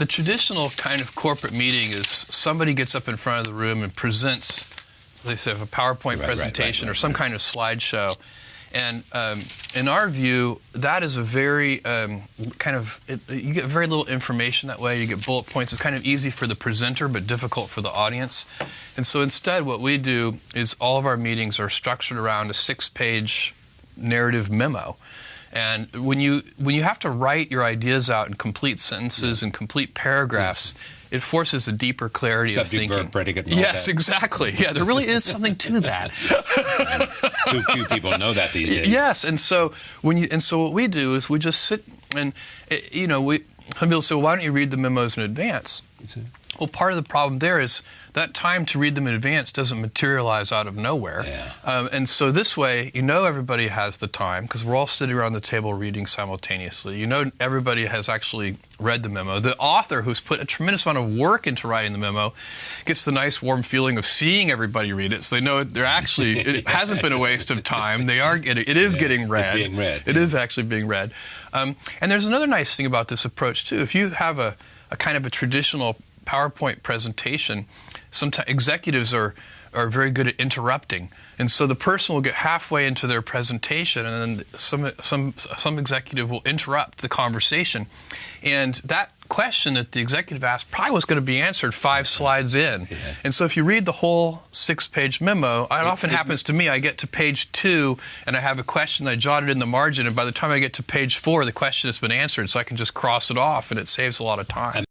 The traditional kind of corporate meeting is somebody gets up in front of the room and presents, they say, a PowerPoint presentation or some kind of slideshow. And in our view, that is a very you get very little information that way. You get bullet points. It's kind of easy for the presenter, but difficult for the audience. And so instead, what we do is all of our meetings are structured around a 6-page narrative memo. And when you have to write your ideas out in complete sentences and complete paragraphs, it forces a deeper clarity of thinking. Subject, verb, predicate, and all yes, that. exactly. Yeah, there really is something to that. Too few people know that these days. Yes, and so what we do is we just sit and some people say, well, why don't you read the memos in advance? Well, part of the problem there is that time to read them in advance doesn't materialize out of nowhere. Yeah. And so this way, everybody has the time because we're all sitting around the table reading simultaneously. Everybody has actually read the memo. The author, who's put a tremendous amount of work into writing the memo, gets the nice warm feeling of seeing everybody read it. So they know they're actually, it hasn't been a waste of time. It is getting read. It's being read. It is actually being read. And there's another nice thing about this approach, too. If you have a kind of a traditional PowerPoint presentation, sometimes executives are very good at interrupting, and so the person will get halfway into their presentation, and then some executive will interrupt the conversation, and that question that the executive asked probably was going to be answered 5 slides in. Yeah. And so if you read the whole 6-page memo, it often happens to me, I get to page 2 and I have a question I jotted in the margin, and by the time I get to page 4, the question has been answered, so I can just cross it off, and it saves a lot of time.